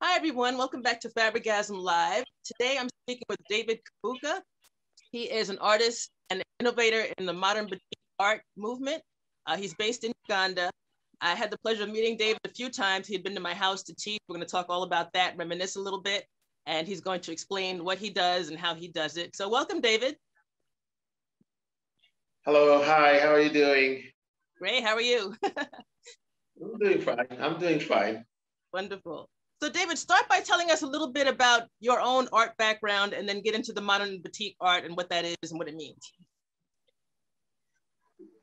Hi, everyone. Welcome back to Fabrigasm Live. Today, I'm speaking with David Kibuuka. He is an artist and innovator in the modern Batik art movement. He's based in Uganda. I had the pleasure of meeting David a few times. He had been to my house to teach. We're going to talk all about that, reminisce a little bit, and he's going to explain what he does and how he does it. So welcome, David. Hello, hi, how are you doing? Great, how are you? I'm doing fine. I'm doing fine. Wonderful. So David, start by telling us a little bit about your own art background and then get into the modern batik art and what that is and what it means.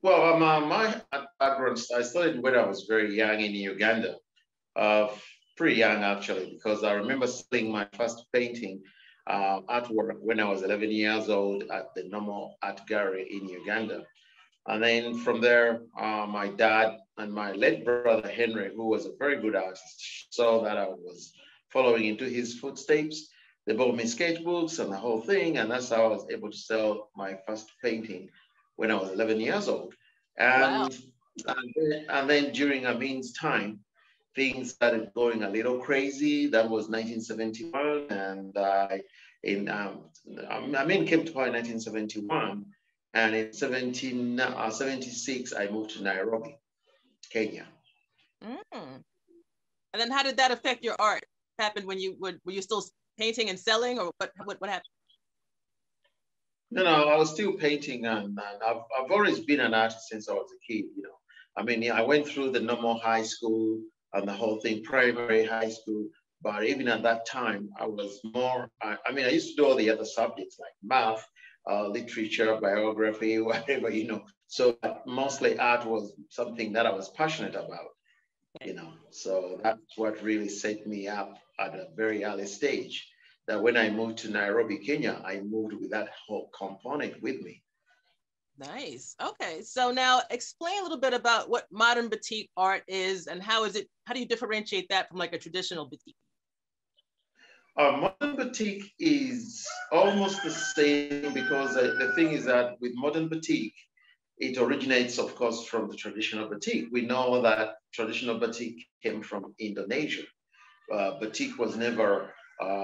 Well, my background, I started when I was very young in Uganda, pretty young actually, because I remember selling my first painting artwork when I was 11 years old at the normal art gallery in Uganda. And then from there, my dad and my late brother, Henry, who was a very good artist, saw that I was following into his footsteps. They bought me sketchbooks and the whole thing. And that's how I was able to sell my first painting when I was 11 years old. Wow. And then during Amin's time, things started going a little crazy. That was 1971. And Amin came to power in 1971. And in 76, I moved to Nairobi, Kenya. Mm. And then how did that affect your art? What happened when you were you still painting and selling, or what happened? No, I was still painting, and I've always been an artist since I was a kid, you know. I mean, I went through the normal high school and the whole thing, primary, high school, but even at that time, I was more, I mean, I used to do all the other subjects like math, literature, biography, whatever, you know. So mostly art was something that I was passionate about, you know. So that's what really set me up at a very early stage. That when I moved to Nairobi, Kenya, I moved with that whole component with me. Nice. Okay. So now explain a little bit about what modern batik art is and how do you differentiate that from like a traditional batik? Modern batik is almost the same because the thing is that with modern batik, it originates, of course, from the traditional batik. We know that traditional batik came from Indonesia. Batik was never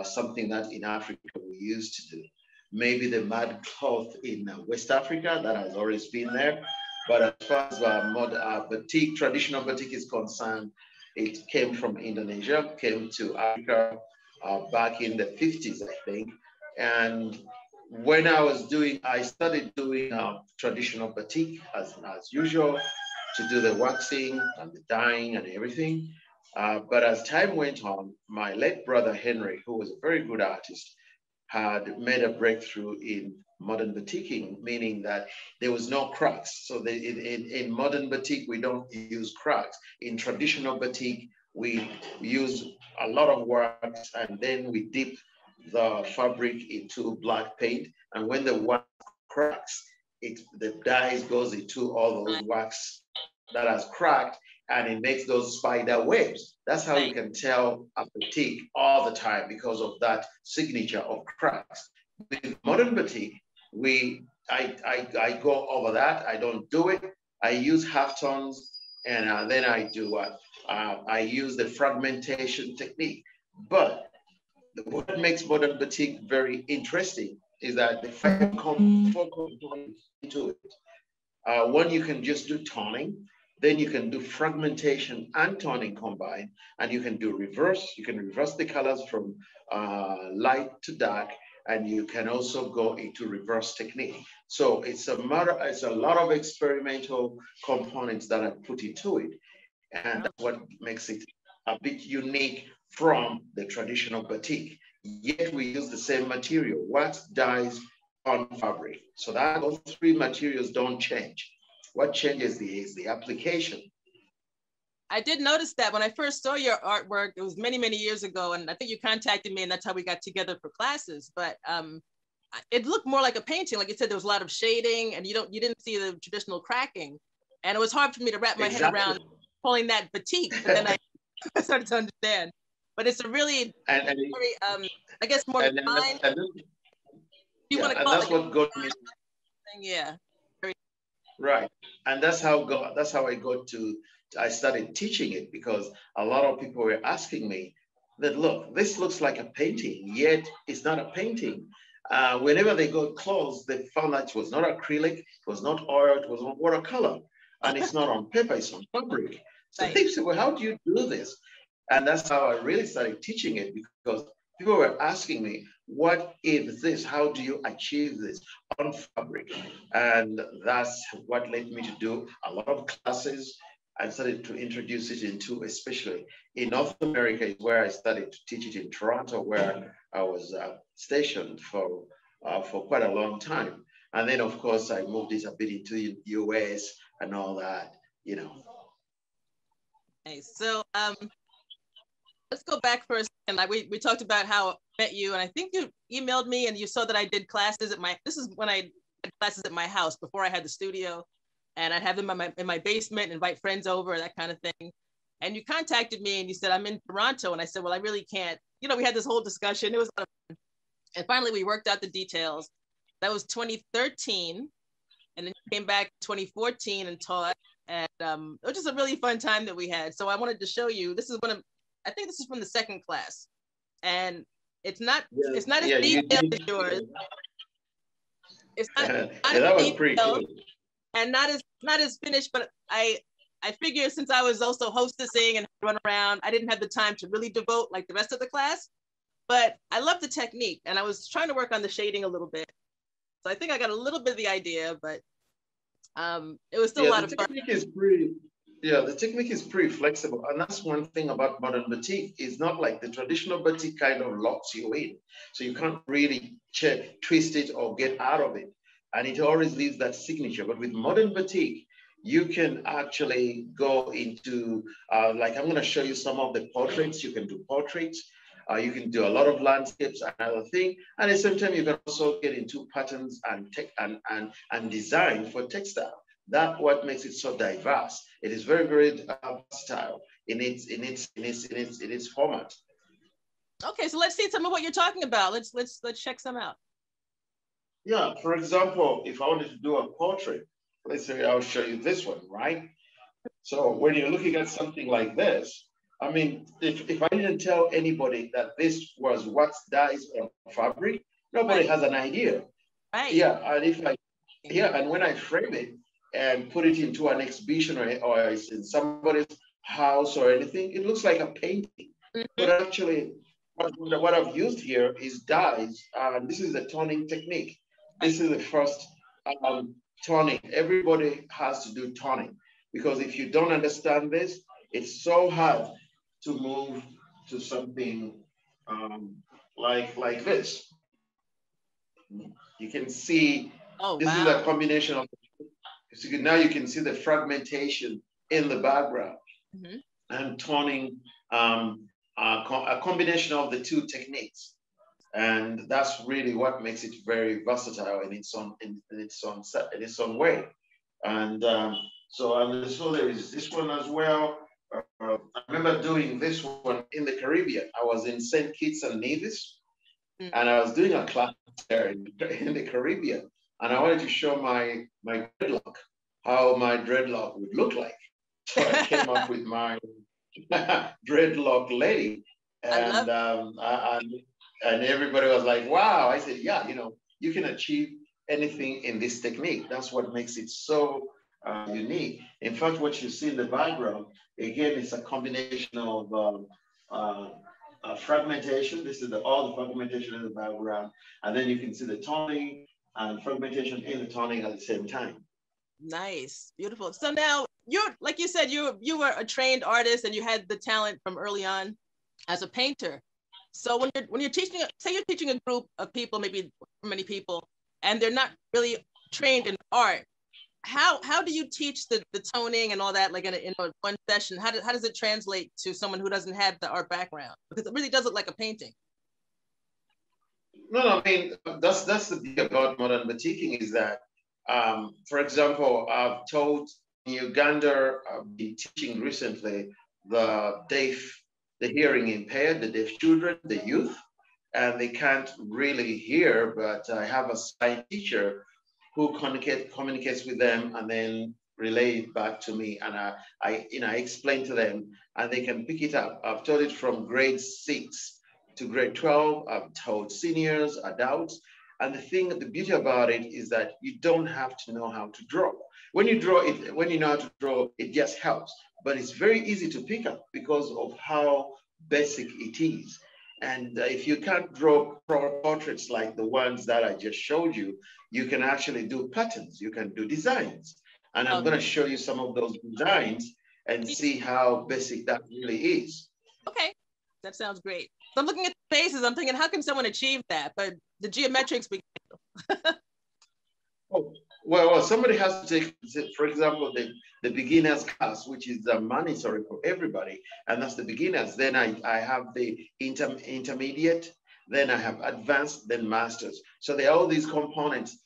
something that in Africa we used to do. Maybe the mud cloth in West Africa, that has always been there. But as far as batik, traditional batik is concerned, it came from Indonesia, came to Africa back in the 50s, I think. And when I started doing traditional batik as usual, to do the waxing and the dyeing and everything. But as time went on, my late brother Henry, who was a very good artist, had made a breakthrough in modern batiking, meaning that there was no cracks. So in modern batik, we don't use cracks. In traditional batik, we use a lot of wax and then we dip the fabric into black paint. And when the wax cracks, the dye goes into all those wax that has cracked and it makes those spider webs. That's how you can tell a batik all the time because of that signature of cracks. With modern batik, I go over that. I don't do it. I use half tones, and then I do what? I use the fragmentation technique. But what makes modern batik very interesting is that the four components into it. One, you can just do toning. Then you can do fragmentation and toning combined, and you can do reverse. You can reverse the colors from light to dark, and you can also go into reverse technique. So it's a lot of experimental components that are put into it, and that's what makes it a bit unique from the traditional batik. Yet we use the same material: wax, dyes, on fabric. So that those three materials don't change. What changes is the application. I did notice that when I first saw your artwork, it was many, many years ago. And I think you contacted me and that's how we got together for classes. But it looked more like a painting. Like you said, there was a lot of shading and you didn't see the traditional cracking. And it was hard for me to wrap my head around pulling that batik. But then I started to understand. But it's a really, very, I guess, more refined. You want to call that's what got me. Yeah. Right, and that's how I started teaching it because a lot of people were asking me, that, look, this looks like a painting, yet it's not a painting. Whenever they got close, they found that it was not acrylic, it was not oil, it was not watercolor, and it's not on paper, it's on fabric. So Right. they said, well, how do you do this? And that's how I really started teaching it, because people were asking me, what is this? How do you achieve this on fabric? And that's what led me to do a lot of classes. I started to introduce it into, especially in North America, is where I started to teach it in Toronto, where I was stationed for quite a long time. And then, of course, I moved it a bit into the US and all that, you know. Nice. So let's go back for a second. Like we talked about how I met you, and I think you emailed me and you saw that I did classes at my, this is when I did classes at my house before I had the studio, and I'd have them in my basement, invite friends over, that kind of thing. And you contacted me and you said, I'm in Toronto. And I said, well, I really can't, you know, we had this whole discussion. It was a lot of fun. And finally we worked out the details. That was 2013. And then you came back 2014 and taught. And it was just a really fun time that we had. So I wanted to show you, this is one of, I think this is from the second class. And it's not as Yeah, detailed as yours. It's not, yeah, not as that was pretty detailed cool. and not as finished, but I figure since I was also hostessing and run around, I didn't have the time to really devote like the rest of the class. But I love the technique, and I was trying to work on the shading a little bit. So I think I got a little bit of the idea, but it was still a Yeah, lot the of fun. technique is pretty. Yeah, the technique is pretty flexible, and that's one thing about modern batik. It's not like the traditional batik kind of locks you in, so you can't really twist it or get out of it, and it always leaves that signature. But with modern batik, you can actually go into like I'm going to show you some of the portraits. You can do portraits. You can do a lot of landscapes and other thing, and at the same time, you can also get into patterns and tech and design for textile. That what makes it so diverse. It is very, very versatile in its format. Okay, so let's see some of what you're talking about. Let's check some out. Yeah, for example, if I wanted to do a portrait, let's say I'll show you this one, right? So when you're looking at something like this, I mean, if I didn't tell anybody that this was what's dyes on fabric, nobody Right, has an idea. right. Yeah, and if I yeah, and when I frame it and put it into an exhibition or it's in somebody's house or anything, it looks like a painting. Mm-hmm. But actually, what I've used here is dyes, and this is the toning technique. Right. This is the first toning. Everybody has to do toning because if you don't understand this, it's so hard to move to something um, like this. You can see Oh this is a wow. combination of, so now you can see the fragmentation in the background Mm-hmm. and toning, a combination of the two techniques. And that's really what makes it very versatile in its own way. And so there is this one as well. I remember doing this one in the Caribbean. I was in St. Kitts and Nevis, Mm-hmm. and I was doing a class there in the Caribbean, and I wanted to show my dreadlock, how my dreadlock would look like. So I came up with my dreadlock lady, I love and and everybody was like, "Wow!" I said, "Yeah, you can achieve anything in this technique. That's what makes it so unique. In fact, what you see in the background again is a combination of fragmentation. This is all the fragmentation in the background, and then you can see the toning and fragmentation in the toning at the same time. nice, beautiful. So now you're like you said, you were a trained artist and you had the talent from early on as a painter. So when you're teaching, say you're teaching a group of people, maybe many people, and they're not really trained in art, how do you teach the toning and all that like in a one session? How does it translate to someone who doesn't have the art background? Because it really does look like a painting. No, no, I mean that's the beauty about modern batiking is that, for example, I've taught in Uganda, I've been teaching recently the deaf, the hearing impaired, the deaf children, the youth, and they can't really hear, but I have a sight teacher who communicates with them, and then relay it back to me, and I explain to them, and they can pick it up. I've taught it from grade 6 to grade 12. I've taught seniors, adults. And the beauty about it is that you don't have to know how to draw. When you draw it, when you know how to draw, it just helps. But it's very easy to pick up because of how basic it is. And if you can't draw portraits like the ones that I just showed you, you can actually do patterns, you can do designs. And I'm going to show you some of those designs and see how basic that really is. Okay, that sounds great. So I'm looking at the faces, I'm thinking, how can someone achieve that? But the geometrics, oh, well, somebody has to take, for example, the beginner's class, which is mandatory for everybody, and that's the beginners. Then I have the intermediate, then I have advanced, then masters. So there are all these components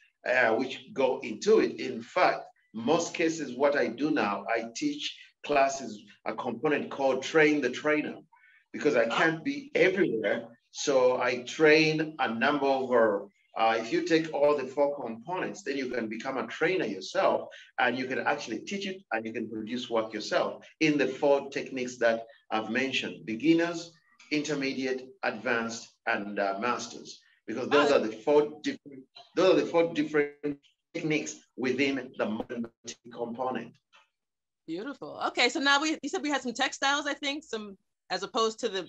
which go into it. In fact, most cases, what I do now, I teach classes a component called train the trainer, because I can't be everywhere. So I train a number of, if you take all the 4 components, then you can become a trainer yourself, and you can actually teach it, and you can produce work yourself in the 4 techniques that I've mentioned: beginners, intermediate, advanced, and masters. Because those are the 4 different techniques within the modern batik component. Beautiful. Okay, so now you said we had some textiles, I think, some as opposed to the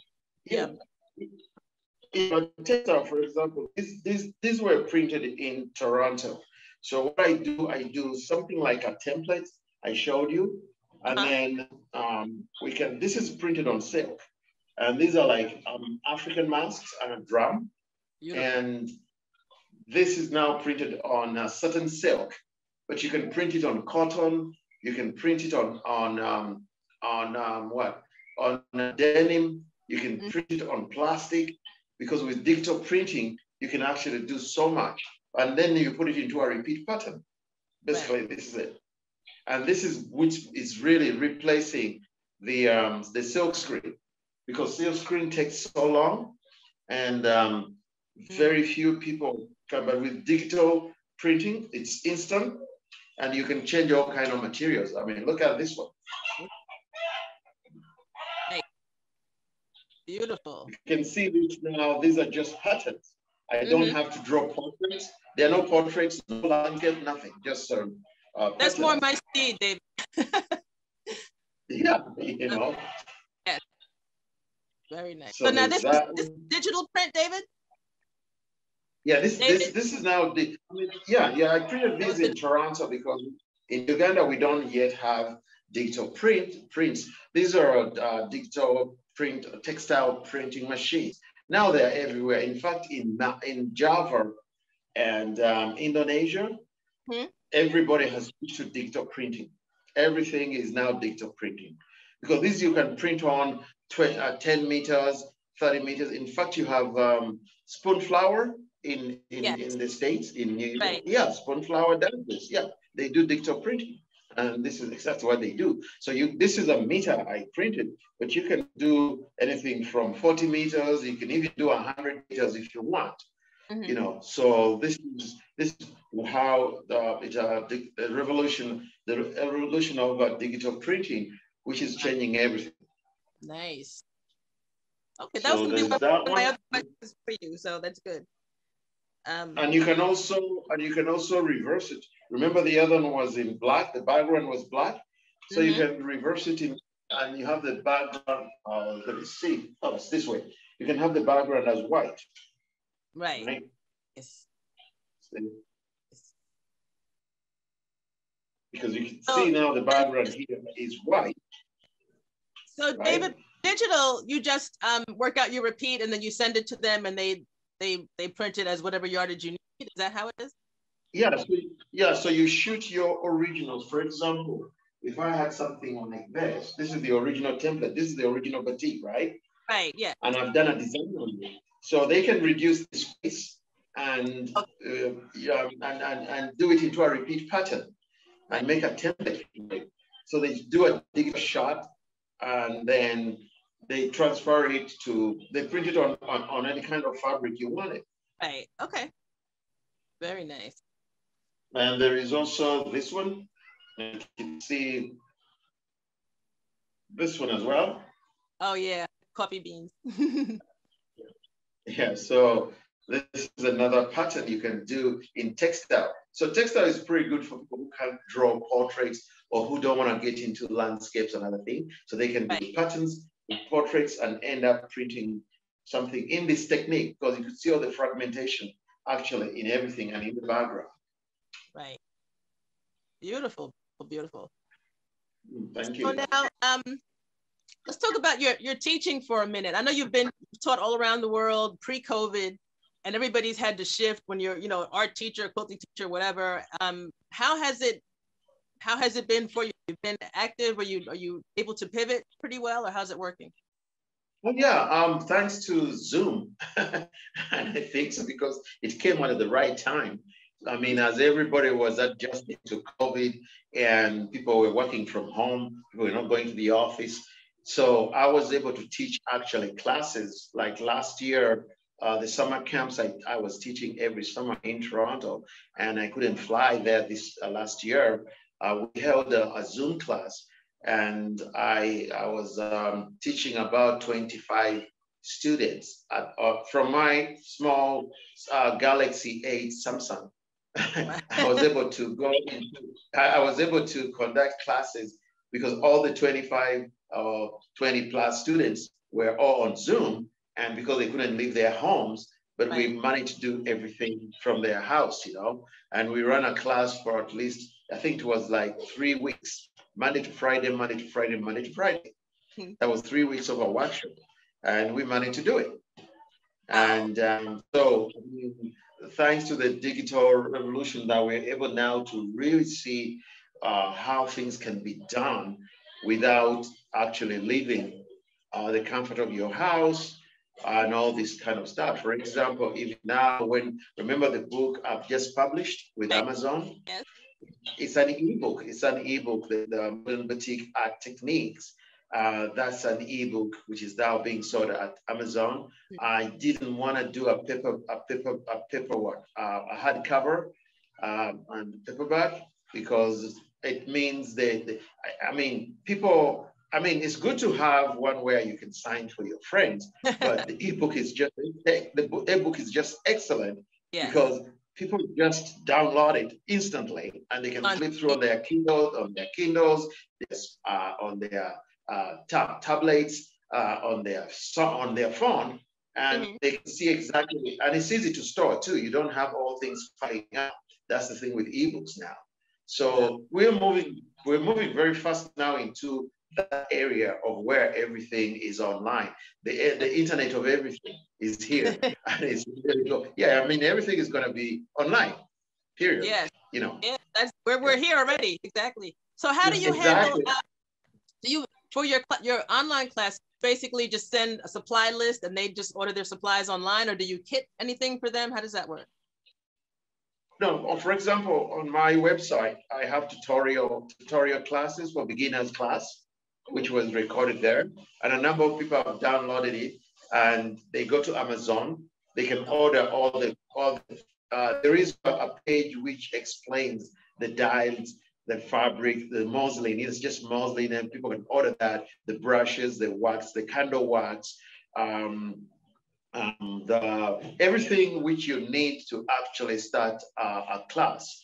textile, for example, these were printed in Toronto. So what I do something like a template I showed you, and then this is printed on silk, and these are like African masks and a drum. Beautiful. And this is now printed on a certain silk, but you can print it on cotton. You can print it on denim. You can print it on plastic, because with digital printing, you can actually do so much. And then you put it into a repeat pattern. Basically, this is it. And this is which is really replacing the silk screen, because silk screen takes so long, and very few people can. But with digital printing, it's instant, and you can change all kinds of materials. I mean, look at this one. Beautiful. You can see this now. These are just patterns. I don't have to draw portraits. There are no portraits, no landscape, nothing. Just that's patterns. more my speed, David. Yeah, you know. Yes. Very nice. So now this digital print, David? Yeah, this is now the. I printed these in Toronto because in Uganda we don't yet have digital prints. These are digital print textile printing machines. Now they're everywhere. In fact, in Java and Indonesia, everybody has switched to digital printing. Everything is now digital printing, because this you can print on 10 meters, 30 meters. In fact, you have spoon flour in the States, in New York. Right. Yeah, spoon flour does this. Yeah, they do digital printing. And this is exactly what they do. So this is a meter I printed, but you can do anything from 40 meters. You can even do 100 meters if you want. You know, so this is how the revolution of digital printing, which is changing everything. Nice. Okay, that was going to be one of my other questions for you. So that's good. And you can also reverse it. Remember, the other one was in black. The background was black, so you can reverse it and you have the background. Let me see. Oh, it's this way. You can have the background as white. Right. Yes. Because you can see now the background here is white. So right? David, digital, you just work out your repeat and then you send it to them and they print it as whatever yardage you need. Is that how it is? Yeah. So you shoot your originals. For example, if I had something like this is the original template. This is the original batik, right? Right. Yeah. And I've done a design on it, so they can reduce the space and and do it into a repeat pattern and make a template. So they do a digital shot and then they transfer it they print it on any kind of fabric you want it. Right. Okay. Very nice. And there is also this one. You can see this one as well. Oh yeah, coffee beans. Yeah, so this is another pattern you can do in textile. So textile is pretty good for people who can't draw portraits or who don't want to get into landscapes and other things. So they can do patterns with portraits and end up printing something in this technique, because you can see all the fragmentation actually in everything and in the background. Right. Beautiful, beautiful. Thank you. So now, let's talk about your teaching for a minute. I know you've taught all around the world pre-COVID, and everybody's had to shift when you're, art teacher, quilting teacher, whatever. How has it been for you? You've been active. Are you able to pivot pretty well, or how's it working? Well, yeah, thanks to Zoom, and I think so because it came out at the right time. I mean, as everybody was adjusting to COVID and people were working from home, people were not going to the office. So I was able to teach actually classes like last year, the summer camps I was teaching every summer in Toronto, and I couldn't fly there this last year. We held a Zoom class, and I was teaching about 25 students from my small Galaxy 8 Samsung. I was able to conduct classes because all the 25 or 20 plus students were all on Zoom, and because they couldn't leave their homes, but we managed to do everything from their house, and we ran a class for at least, I think it was like 3 weeks, Monday to Friday, Monday to Friday, Monday to Friday. That was 3 weeks of a workshop, and we managed to do it. And so thanks to the digital revolution that we're able now to really see how things can be done without actually leaving the comfort of your house and all this kind of stuff. For example, if now remember the book I've just published with Amazon? Yes. It's an ebook. It's an ebook, the Modern Batik Art Techniques. That's an ebook which is now being sold at Amazon. I didn't want to do a hardcover and paperback because it means it's good to have one where you can sign for your friends, but the ebook is just excellent because people just download it instantly and they can flip through on their Kindles, on their tablets, on their phone, and they can see exactly, and it's easy to store too. You don't have all things filing out. That's the thing with ebooks now. So we're moving very fast now into that area of where everything is online. The internet of everything is here, and it's everything is going to be online. Period. Yes. Yeah, that's where we're here already. Exactly. So how do you handle? For your online class, basically just send a supply list and they just order their supplies online, or do you kit anything for them? How does that work? No, for example, on my website, I have tutorial classes for beginners class, which was recorded there. And a number of people have downloaded it and they go to Amazon. They can order there is a page which explains the dyes, the fabric, the muslin. It's just muslin, and people can order that, the brushes, the wax, the candle wax, everything which you need to actually start a class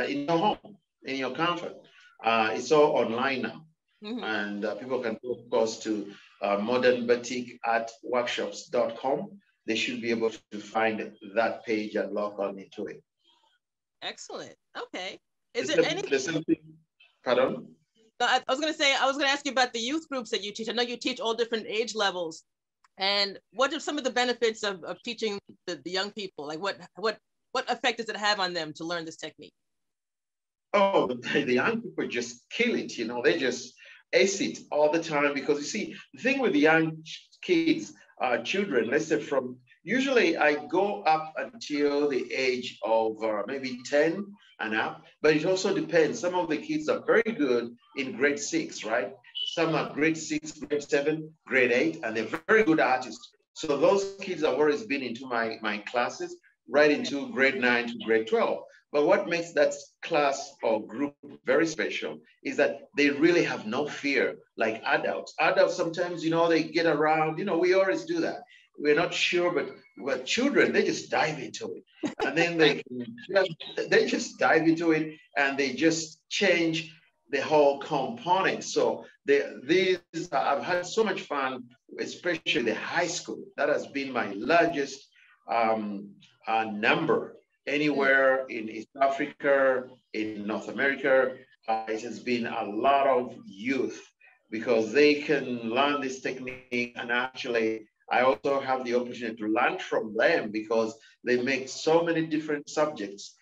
in your home, in your comfort. It's all online now. And people can go, of course, to modernbatikartworkshops.com. They should be able to find that page and log on into it. Excellent. Okay. Is there something? Pardon? No, I was going to ask you about the youth groups that you teach. I know you teach all different age levels. And what are some of the benefits of teaching the young people? Like what effect does it have on them to learn this technique? Oh, the young people just kill it. They just ace it all the time, because you see, the thing with the young kids, children, let's say usually I go up until the age of maybe 10 and up, but it also depends. Some of the kids are very good in grade 6, right? Some are grade 6, grade 7, grade 8, and they're very good artists. So those kids have always been into my classes, right into grade 9 to grade 12. But what makes that class or group very special is that they really have no fear like adults. Adults sometimes, they get around, we always do that. We're not sure, but with children, they just dive into it. And then they just dive into it and they just change the whole component. So I've had so much fun, especially the high school. That has been my largest number anywhere in East Africa, in North America. It has been a lot of youth because they can learn this technique, and actually I also have the opportunity to learn from them because they make so many different subjects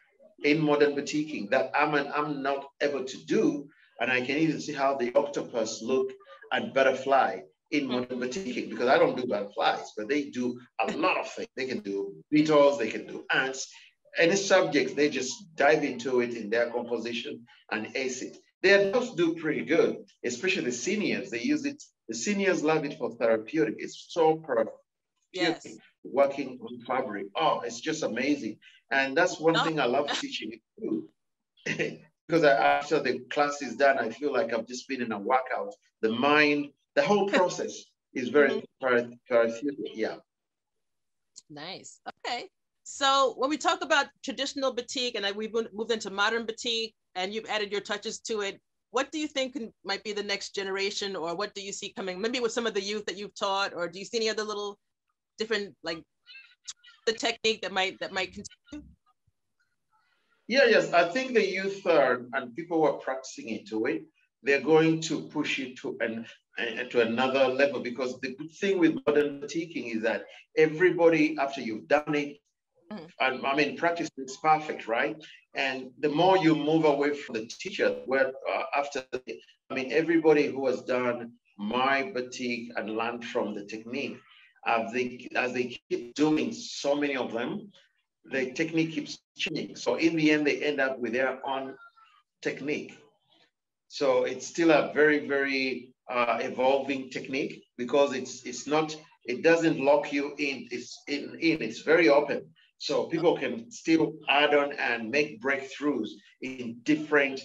in modern batiking that I'm not able to do. And I can even see how the octopus look and butterfly in modern batiking, because I don't do butterflies, but they do a lot of things. They can do beetles, they can do ants, any subjects, they just dive into it in their composition and ace it. The adults do pretty good, especially the seniors. They use it. The seniors love it for therapeutic. It's so therapeutic. Yes. Working on fabric. Oh, it's just amazing. And that's one thing I love teaching it too. Because after the class is done, I feel like I've just been in a workout. The mind, the whole process is very therapeutic. Yeah. Nice. Okay. So when we talk about traditional batik, and we've moved into modern batik, and you've added your touches to it, what do you think might be the next generation, or what do you see coming? Maybe with some of the youth that you've taught, or do you see any other little different, like, the technique that might continue? Yeah, yes. I think the youth and people who are practicing into it, they're going to push it to another level, because the good thing with modern batiking is that everybody, after you've done it, and I mean, practice is perfect, right? And the more you move away from the teacher, everybody who has done my batik and learned from the technique, as they keep doing so many of them, the technique keeps changing. So in the end, they end up with their own technique. So it's still a very, very evolving technique, because it doesn't lock you in. It's very open. So people can still add on and make breakthroughs in different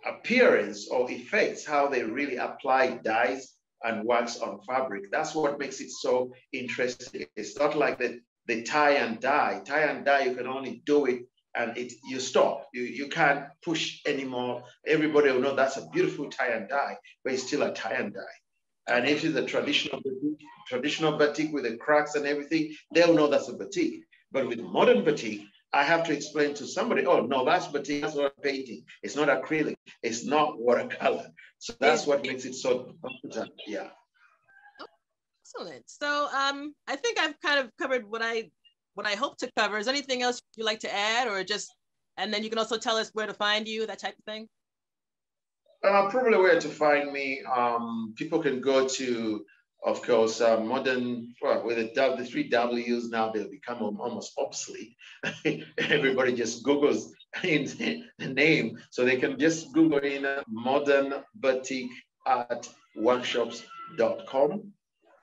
appearance or effects, how they really apply dyes and wax on fabric. That's what makes it so interesting. It's not like the tie and dye. Tie and dye, you can only do it and you stop. You can't push anymore. Everybody will know that's a beautiful tie and dye, but it's still a tie and dye. And if it's a traditional batik with the cracks and everything, they'll know that's a batik. But with modern batik, I have to explain to somebody, oh, no, that's batik, that's not painting. It's not acrylic. It's not watercolor. So that's what makes it so competent. Yeah. Excellent. So I think I've kind of covered what I hope to cover. Is there anything else you'd like to add, or and then you can also tell us where to find you, that type of thing? Probably where to find me. People can go to, of course, modern, with the three W's now, they'll become almost obsolete. Everybody just Googles in the name. So they can just Google in Modern Batik at workshops.com.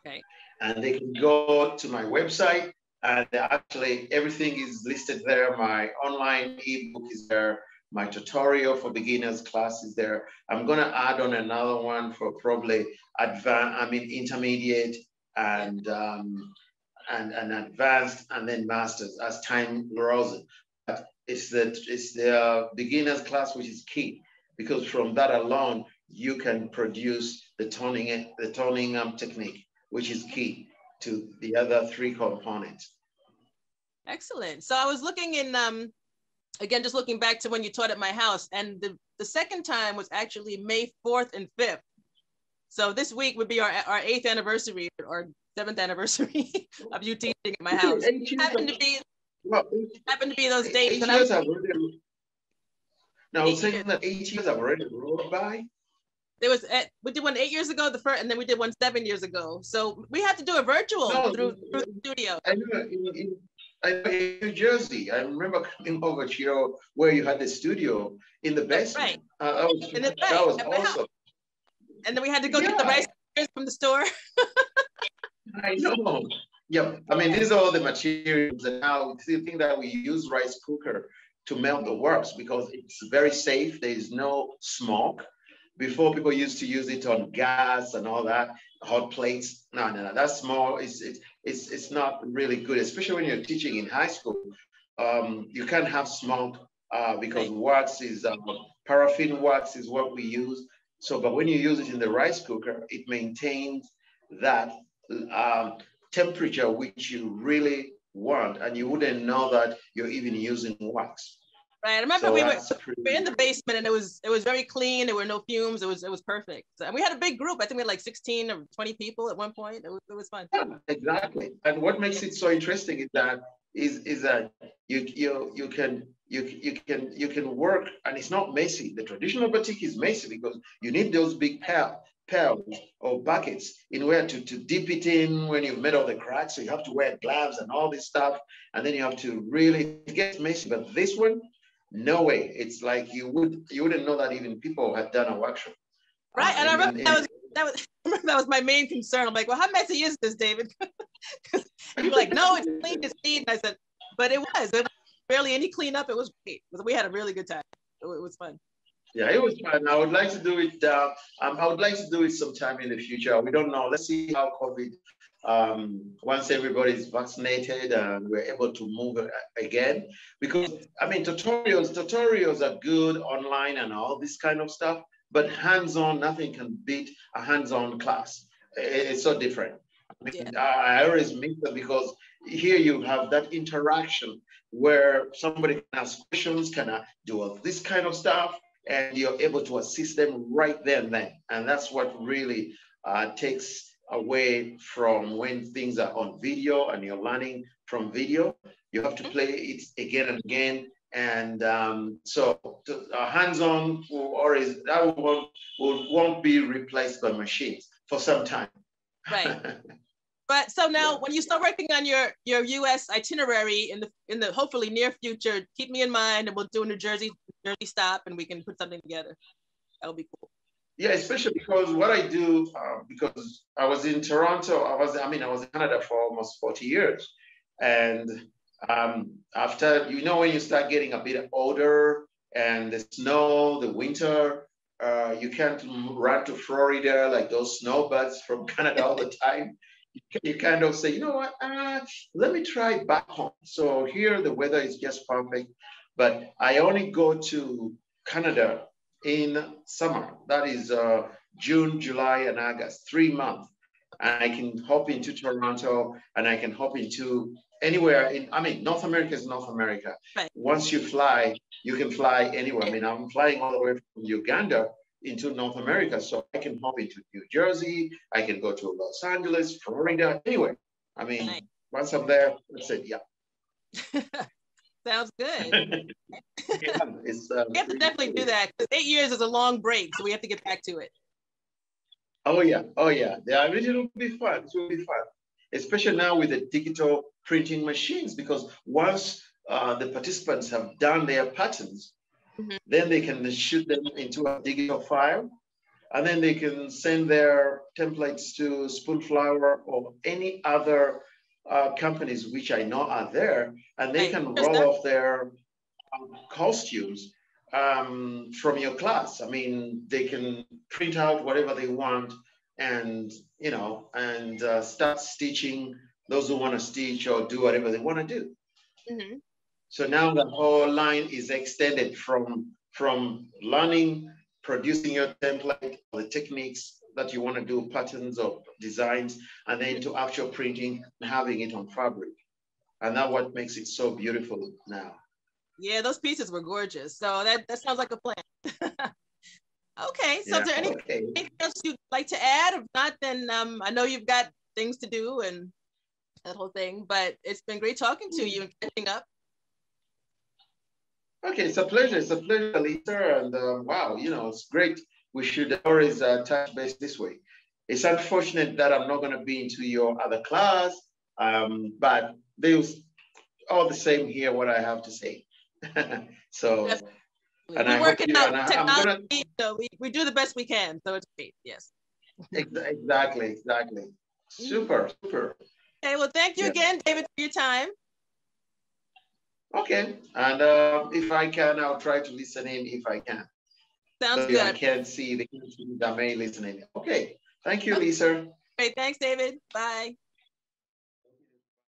Okay. And they can go to my website, and actually everything is listed there. My online ebook is there. My tutorial for beginners class is there. I'm going to add on another one for probably intermediate and advanced, and then masters as time grows. But it's the beginners class which is key, because from that alone you can produce the toning technique, which is key to the other three components. Excellent. So I was looking in again, just looking back to when you taught at my house, and the second time was actually May 4th and 5th. So this week would be our 8th anniversary or 7th anniversary of you teaching at my house. Happened to be those dates. 8 years have already. Now I was saying that 8 years have already rolled by. We did one 8 years ago, the first, and then we did one 7 years ago. So we had to do a virtual through the studio. I know in New Jersey. I remember coming over to your where you had the studio in the basement. Right. That was awesome. And then we had to go get the rice from the store. I know. Yeah, I mean, these are all the materials, and now the thing that we use rice cooker to melt the works because it's very safe. There is no smoke. Before people used to use it on gas and all that, hot plates. No, no, no. That's more. It's not really good, especially when you're teaching in high school. You can't have smoke because wax is paraffin wax is what we use. So, but when you use it in the rice cooker, it maintains that um, temperature which you really want, and you wouldn't know that you're even using wax. Right. I remember So we were in the pretty, basement and it was very clean. There were no fumes. It was perfect. So, and we had a big group. I think we had like 16 or 20 people at one point. It was fun. yeah, exactly. And what makes it so interesting is that you can work, and it's not messy. The traditional batik is messy because you need those big pails or buckets in where to dip it in when you've made all the cracks. So you have to wear gloves and all this stuff, and then you have to really, it gets messy. But this one, no way. It's like you wouldn't know that even people had done a workshop. Right. And I remember that was my main concern. I'm like, well, how messy is this, David? People were like, no, it's clean, it's clean. And I said, but it was barely any cleanup. It was great. We had a really good time. It was fun. Yeah, it was fun. I would like to do it. I would like to do it sometime in the future. We don't know. Let's see how COVID. Once everybody is vaccinated and we're able to move again, because I mean tutorials are good online and all this kind of stuff, but hands-on, nothing can beat a hands-on class. It's so different. I mean, Yeah. I always meet them because here you have that interaction where somebody can ask questions, can I do all this kind of stuff, and you're able to assist them right there and then. And that's what really takes away from when things are on video and you're learning from video. You have to play it again and again. And so hands-on that won't be replaced by machines for some time. Right. But so now when you start working on your US itinerary in the hopefully near future, keep me in mind and we'll do a New Jersey stop and we can put something together. That'll be cool. Yeah, especially because what I do, because I was in Toronto, I was in Canada for almost 40 years. And after, when you start getting a bit older and the snow, the winter, you can't run to Florida like those snowbirds from Canada all the time. You kind of say, you know what, let me try back home. So here the weather is just perfect, but I only go to Canada in summer. That is June, July, and August, 3 months. And I can hop into Toronto and I can hop into anywhere North America is North America. Right. Once you fly, you can fly anywhere. I mean, I'm flying all the way from Uganda into North America. So I can hop into New Jersey, I can go to Los Angeles, Florida, anywhere. I mean, nice. Once I'm there, that's it, yeah. Sounds good. Yeah, we have to definitely do that. 8 years is a long break, so we have to get back to it. Oh yeah. Yeah, I mean, it'll be fun. It will be fun, especially now with the digital printing machines, because once the participants have done their patterns, then they can shoot them into a digital file, and then they can send their templates to Spoonflower or any other companies which I know are there, and they can roll off their costumes from your class. I mean, they can print out whatever they want and, start stitching those who want to stitch or do whatever they want to do. Mm-hmm. So now the whole line is extended from learning, producing your template, the techniques that you want to do, patterns or designs, and then to actual printing and having it on fabric. And that's what makes it so beautiful now. Yeah, those pieces were gorgeous. So that sounds like a plan. Okay, so is there anything else you'd like to add? If not, then I know you've got things to do and that whole thing, but it's been great talking to you and catching up. Okay, it's a pleasure. It's a pleasure, Lisa. And wow, it's great. We should always touch base this way. It's unfortunate that I'm not going to be into your other class, but there's all the same here what I have to say. So, and we work it out. Technology, so we do the best we can. So it's great. Yes. Exactly. Super. Okay, well, thank you again, David, for your time. Okay, and if I can, I'll try to listen in if I can. Sounds good. I can't see the that may listening. Okay, thank you, Lisa. Great, thanks, David. Bye.